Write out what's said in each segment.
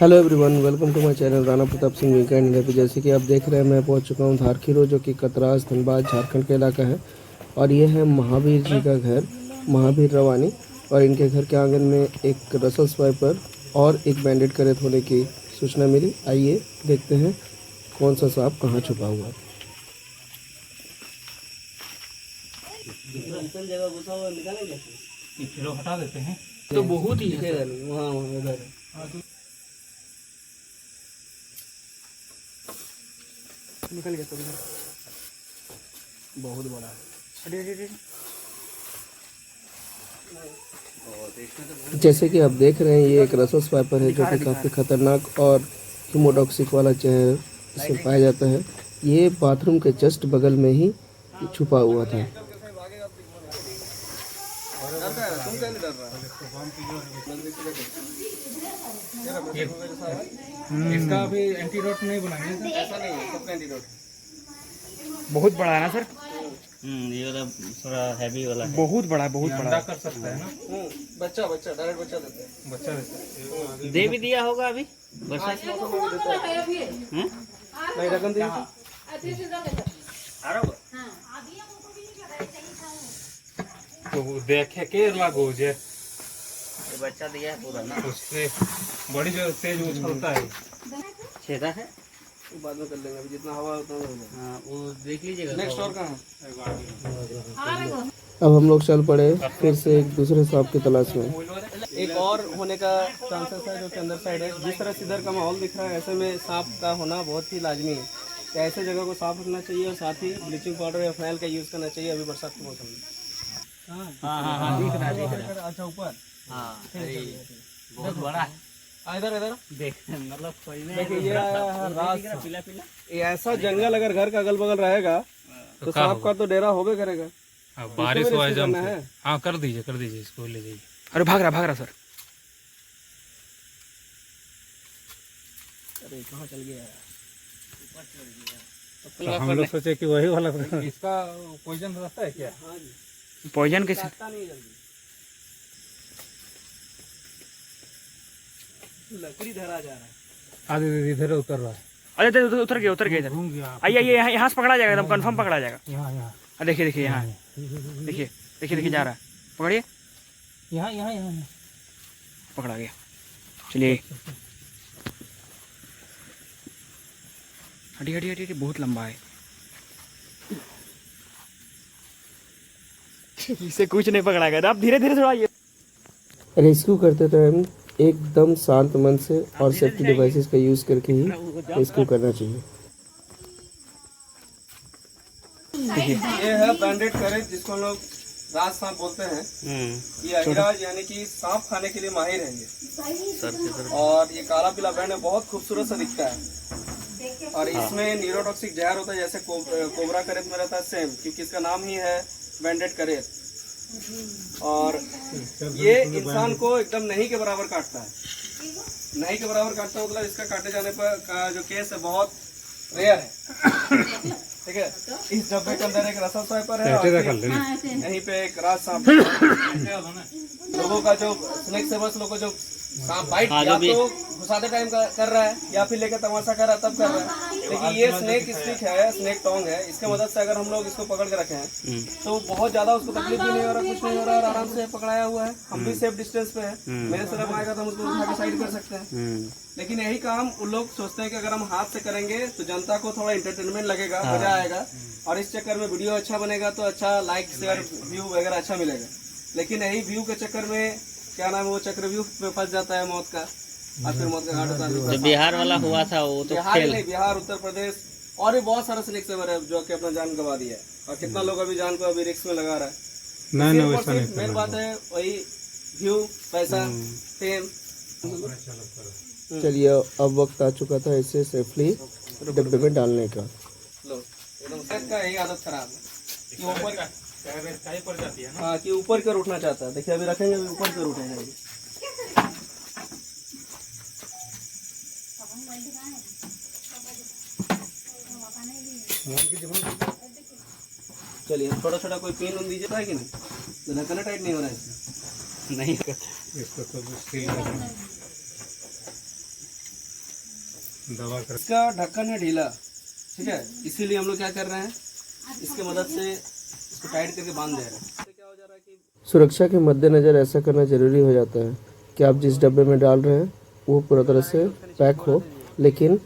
Hello everyone, welcome to my channel Rana Pratap Singh weekend India पे। जैसे कि आप देख रहे हैं, मैं पहुंच चुका हूं धारखीरो, जो कि कतरास धनबाद झारखंड का इलाका है। और ये है महावीर जी का घर, महावीर रवानी। और इनके घर के आंगन में एक रसल स्वाइपर और एक बैंडेड करेत होने की सूचना मिली। आइए देखते हैं कौन सा सांप कहाँ छुपा हुआ है। जगह घुसा हुआ निकालेंगे, फिर हटा देते हैं तो बहुत ही है वहाँ उधर निकल गया। तो बहुत बड़ा है। जैसे कि आप देख रहे हैं, ये एक रसल स्वाइपर है जो कि काफ़ी खतरनाक और हीमोटॉक्सिक वाला जहर इसमें पाया जाता है। ये बाथरूम के जस्ट बगल में ही छुपा हुआ था। इसका अभी एंटीडोट नहीं बनाएंगे। ऐसा नहीं है, सबका एंटीडोट बहुत बड़ा है ना सर? ये वाला थोड़ा हैवी वाला है। बहुत बड़ा है, बहुत बड़ा कर सकता है ना। बच्चा डायरेक्ट बच्चा देते हैं। बच्चा देता है। दे भी दिया होगा अभी बरसात नहीं रकम दी तो देखे के लागो जे ये बच्चा दिया है पूरा ना। उससे बड़ी जो तेज उछलता है। छेदा है, बाद में कर लेंगे, अभी जितना हवा उतना हो जाएगा। हाँ वो देख लीजिएगा। नेक्स्ट और कहाँ है? अब हम लोग चल पड़े फिर से एक दूसरे सांप की तलाश में। एक और होने का चांसेस है जो कि अंदर साइड है। जिस तरह से इधर का माहौल दिख रहा है, ऐसे में सांप का होना बहुत ही लाजमी है। तो ऐसे जगह को साफ रखना चाहिए और साथ ही ब्लीचिंग पाउडर या फाइल का यूज़ करना चाहिए अभी बरसात के मौसम में। हाँ दिख रहा है। अच्छा ऊपर हाँ बहुत बड़ा है। इधर देख मतलब कोई नहीं। देखिए ये रात पीला पीला ये ऐसा जंगल अगर घर का अगल बगल रहेगा तो सांप का तो डेरा होबे करेगा। बारिश हुआ जम है। हाँ कर दीजिए इसको ले जाइए। अरे भाग रहा सर। अरे कहाँ चल गया? तो हम लोग सोचे कि वही वाला इसका पॉइजन रहता है क्या? हाँ जी, पॉइजन कैसे? काटता नहीं जल्दी, लकड़ी धरा जा रहा है। आधे इधर उतर रहा है। अरे उतर गया इधर। घूम गया। आइए यहाँ से पकड़ा जाएगा, एकदम कंफर्म पकड़ा जाएगा। यहाँ देखिए यहाँ, देखिए जा रहा है। पकड़िए, यहाँ पकड़ा गया। चलिए हटी, बहुत लंबा है। इसे कुछ नहीं पकड़ा गया। आप धीरे थोड़ा आइए। रेस्क्यू करते टाइम एकदम शांत मन से और सेफ्टी डिवाइसेस का यूज करके ही रेस्क्यू करना चाहिए। ये है बैंडेड करेट, जिसको हम लोग राज सांप बोलते हैं। ये अहिराज यानी कि सांप खाने के लिए माहिर है ये। और ये काला पीला बैंड है, बहुत खूबसूरत सा दिखता है। और इसमें न्यूरोटॉक्सिक जहर होता है, जैसे कोबरा करेत में रहता है सेम, क्योंकि इसका नाम ही है बैंडेड करेत। और ये इंसान को एकदम नहीं के बराबर काटता है। नहीं के बराबर काटता मतलब इसका काटे जाने पर का जो केस है बहुत रेयर है। ठीक है, इस डब्बे के अंदर एक रसल स्वाइपर है और यहीं पे एक राज सांप। लोगों का जो स्नेक सेवर्स लोगों को जो सांप बाइट या तो घुसाते टाइम कर रहा है या फिर लेकर तमाशा कर रहा है तब कर रहा है। लेकिन ये स्नेक स्टिक है, स्नेक टोंग है, इसके मदद से अगर हम लोग इसको पकड़ के रखें तो बहुत ज्यादा उसको तकलीफ भी नहीं हो रहा, कुछ नहीं हो रहा, और आराम से पकड़ाया हुआ है। हम भी सेफ डिस्टेंस पे है। मेरे तरफ आएगा तो हम उसको उठा के साइड कर सकते हैं। लेकिन यही काम उन लोग सोचते हैं कि अगर हम हाथ से करेंगे तो जनता को थोड़ा इंटरटेनमेंट लगेगा, मजा आएगा, और इस चक्कर में वीडियो अच्छा बनेगा तो अच्छा लाइक शेयर व्यू वगैरह अच्छा मिलेगा। लेकिन यही व्यू के चक्कर में क्या नाम है, वो चक्रव्यूह पे फंस जाता है मौत का, और फिर मौत का घाट होता है। जो बिहार वाला हुआ था वो तो बिहार नहीं, बिहार, उत्तर प्रदेश और भी बहुत सारा स्नेक सेवर है जो कि अपना जान गंवा दिया है। और कितना लोग अभी जान को अभी रिस्क में लगा रहा है। मेन बात है वही व्यू, पैसा, फेम। चलिए अब वक्त आ चुका था इसे सेफली डब्बे में डालने का। लो एकदम का यही आदत खराब है कि ऊपर पड़ जाती है ना। हाँ, कि ऊपर की ओर उठना चाहता है। देखिए अभी रखेंगे, अभी ऊपर की ओर उठेगा। चलिए थोड़ा छोटा कोई पिन उन दीजिए, है कि नहीं? तो ढक्कन टाइट नहीं हो रहा है इसमें। नहीं इसको तो दवा कर इसका ढक्कन है ढीला, ठीक है, इसीलिए हम लोग क्या कर रहे हैं, इसके मदद से इसको टाइट करके बांध दे रहे हैं। क्या हो जा रहा है कि सुरक्षा के मद्देनज़र ऐसा करना ज़रूरी हो जाता है कि आप जिस डब्बे में डाल रहे हैं वो पूरा तरह से पैक हो, लेकिन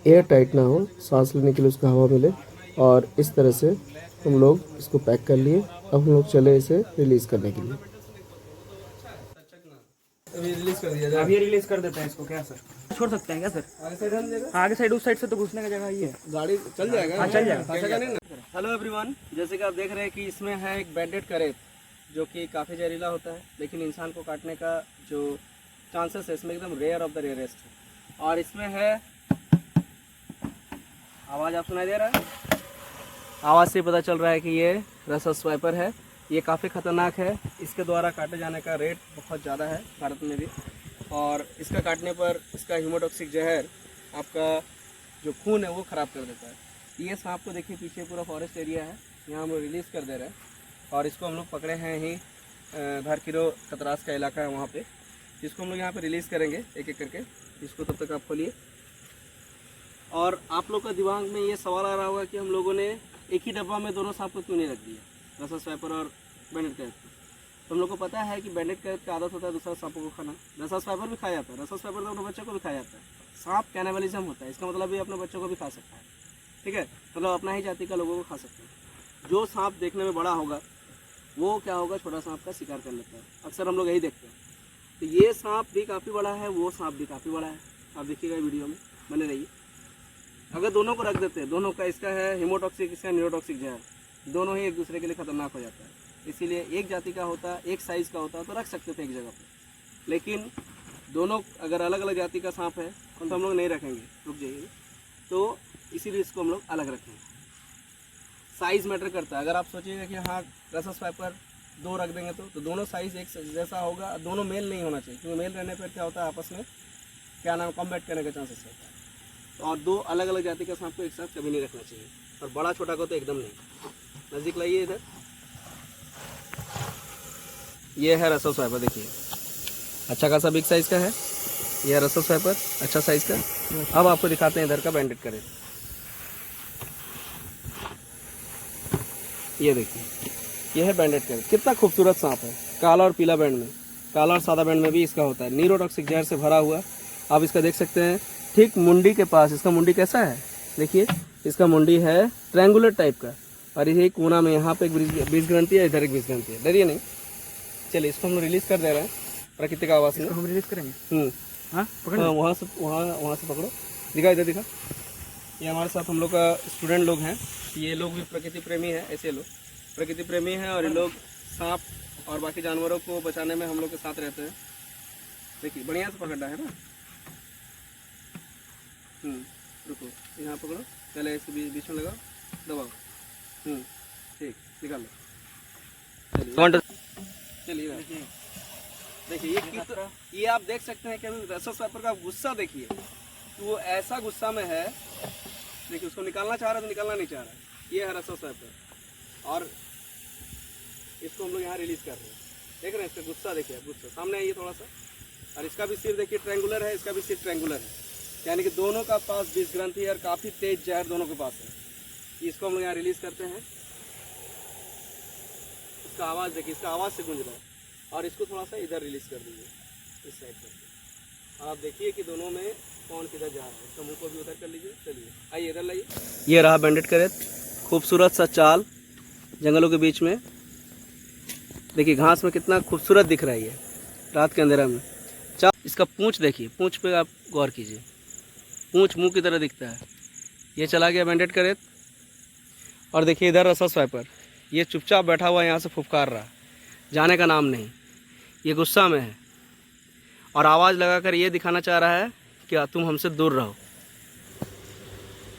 एयर टाइट ना हो, सांस लेने के लिए उसको हवा मिले। और इस तरह से हम लोग इसको पैक कर लिए। अब हम लोग चले इसे रिलीज़ करने के लिए। अभी रिलीज कर दिया जाए। अभी रिलीज कर देते हैं इसको, क्या सर? छोड़ सकते हैं क्या सर? आगे साइड हम देगा, आगे साइड, उस साइड से तो घुसने का जगह ही है। गाड़ी चल जाएगा। हाँ, चल जाएगा। फंसेगा नहीं ना। हेलो एवरीवन, जैसे कि आप देख रहे हैं कि इसमें है एक बैंडेड करेत, जो कि काफ़ी जहरीला होता है, लेकिन इंसान को काटने का जो चांसेस है इसमें एकदम रेयर ऑफ द रेयरेस्ट है। और इसमें है, आवाज़ आप सुनाई दे रहा है? आवाज़ से पता चल रहा है कि ये रसल स्वाइपर है। ये काफ़ी ख़तरनाक है। इसके द्वारा काटे जाने का रेट बहुत ज़्यादा है भारत में भी, और इसका काटने पर इसका हीमोटॉक्सिक जहर आपका जो खून है वो ख़राब कर देता है। ये सांप को देखिए, पीछे पूरा फॉरेस्ट एरिया है, यहाँ हम रिलीज़ कर दे रहे हैं। और इसको हम लोग पकड़े हैं ही धारकिरो कतरास का इलाका है वहाँ पे। इसको हम लोग यहाँ पे रिलीज़ करेंगे एक एक करके। इसको तब तक आप खोलिए। और आप लोग का दिमाग में ये सवाल आ रहा होगा कि हम लोगों ने एक ही डब्बा में दोनों सांप को क्यों नहीं रख दिया, रसल स्वाइपर और बैंडेड कैरेट को। तो हम लोग को पता है कि बैंडेड कैरेट का आदत होता है दूसरा सांपों को खाना। रसल स्वाइपर भी खाया जाता है, रसल स्वाइपर तो अपने बच्चों को भी खाया जाता है। सांप कैनिबलिज्म होता है, इसका मतलब ये अपने बच्चों को भी खा सकता है, ठीक है, मतलब अपना ही जाति का लोगों को खा सकता है। जो सांप देखने में बड़ा होगा वो क्या होगा, छोटा सांप का शिकार कर लेता है। अक्सर हम लोग यही देखते हैं। तो ये सांप भी काफ़ी बड़ा है, वो सांप भी काफ़ी बड़ा है। आप देखिएगा वीडियो में, बने रहिए। अगर दोनों को रख देते हैं, दोनों का, इसका है हीमोटॉक्सिक, इसका न्यूरोटॉक्सिक जहर, दोनों ही एक दूसरे के लिए खतरनाक हो जाता है। इसीलिए एक जाति का होता, एक साइज़ का होता तो रख सकते थे एक जगह पर, लेकिन दोनों अगर अलग अलग जाति का सांप है तो हम लोग नहीं रखेंगे, रुक जाइए। तो इसीलिए इसको हम लोग अलग रखेंगे। साइज़ मैटर करता है। अगर आप सोचिएगा कि हाँ रसल स्वाइपर दो रख देंगे तो दोनों साइज़ एक जैसा होगा, दोनों मेल नहीं होना चाहिए, क्योंकि मेल रहने पर क्या होता है, आपस में क्या नाम, कॉम्बैट करने का चांसेस होता है। और दो अलग अलग जाति का सांप को एक साथ कभी नहीं रखना चाहिए, और बड़ा छोटा को तो एकदम नहीं। नज़दीक लाइए इधर। ये है रसल स्वाइपर, देखिए अच्छा खासा बिग साइज़ का है। ये है रसल स्वाइपर, अच्छा साइज़ का। अब आपको दिखाते हैं इधर का बैंडेड करेट। ये देखिए, ये है बैंडेड करेट। कितना खूबसूरत सांप है, काला और पीला बैंड में, काला और सादा बैंड में भी इसका होता है। न्यूरोटॉक्सिक जहर से भरा हुआ। आप इसका देख सकते हैं ठीक मुंडी के पास। इसका मुंडी कैसा है, देखिए, इसका मुंडी है ट्रायंगुलर टाइप का, और ये कोना में यहाँ पे एक बीज ग्रंथि है, इधर एक बीज ग्रंथि है। डरिए नहीं, चलिए इसको हम रिलीज़ कर दे रहे हैं प्राकृतिक आवास में। हम रिलीज करेंगे। हाँ, वहाँ से पकड़ो, दिखा, इधर दिखा। ये हमारे साथ हम लोग का स्टूडेंट लोग हैं। ये लोग भी प्रकृति प्रेमी हैं, ऐसे लोग प्रकृति प्रेमी हैं, और ये लोग सांप और बाकी जानवरों को बचाने में हम लोग के साथ रहते हैं। देखिए बढ़िया से पकड़ा है ना। रुको, यहाँ पकड़ो, पहले इसके बीच में लगाओ, दबाओ। ठीक, निकाल लो। चलिए देखिए, ये आप देख सकते हैं कि रसल स्वाइपर का गुस्सा देखिए, तो वो ऐसा गुस्सा में है। देखिए उसको निकालना चाह रहा है तो निकालना नहीं चाह रहा है। ये है रसल स्वाइपर, और इसको हम लोग यहाँ रिलीज कर रहे हैं। देख रहे हैं इसका गुस्सा, देखिए गुस्सा सामने आइए थोड़ा सा। और इसका भी सिर देखिए ट्रायंगुलर है, इसका भी सिर ट्रायंगुलर है, यानी कि दोनों का पास बीज ग्रंथि है और काफ़ी तेज जहर दोनों के पास है। इसको हम लोग यहाँ रिलीज करते हैं। इसका आवाज़ देखिए, इसका आवाज़ से गूंज रहा है। और इसको थोड़ा सा इधर रिलीज कर दीजिए, इस साइड पर। और आप देखिए कि दोनों में कौन किधर जा रहा है। इसका मुंह को भी उधर कर लीजिए। चलिए आइए इधर लाइए। ये रहा बैंडेड करेट, खूबसूरत सा चाल जंगलों के बीच में। देखिए घास में कितना खूबसूरत दिख रहा है ये रात के अंधेरा में। चाल, इसका पूंछ देखिए, पूंछ पे आप गौर कीजिए, पूंछ मुंह की तरह दिखता है। ये चला गया बैंडेड करेट। और देखिए इधर रसल स्वाइपर, ये चुपचाप बैठा हुआ यहाँ से फुफकार रहा, जाने का नाम नहीं। ये गुस्सा में है और आवाज़ लगाकर ये दिखाना चाह रहा है कि तुम हमसे दूर रहो।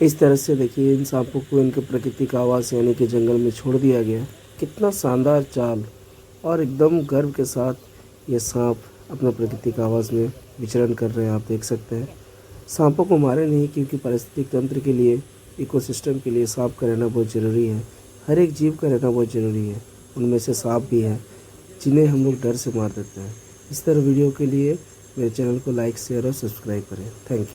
इस तरह से देखिए इन सांपों को इनके प्राकृतिक आवास यानी कि जंगल में छोड़ दिया गया। कितना शानदार चाल, और एकदम गर्व के साथ ये सांप अपने प्राकृतिक आवास में विचरण कर रहे हैं। आप देख सकते हैं, सांपों को मारे नहीं, क्योंकि पारिस्थितिक तंत्र के लिए, इकोसिस्टम के लिए सांप का रहना बहुत ज़रूरी है। हर एक जीव का रहना बहुत ज़रूरी है। उनमें से सांप भी है जिन्हें हम लोग डर से मार देते हैं। इस तरह वीडियो के लिए मेरे चैनल को लाइक, शेयर और सब्सक्राइब करें। Thank you.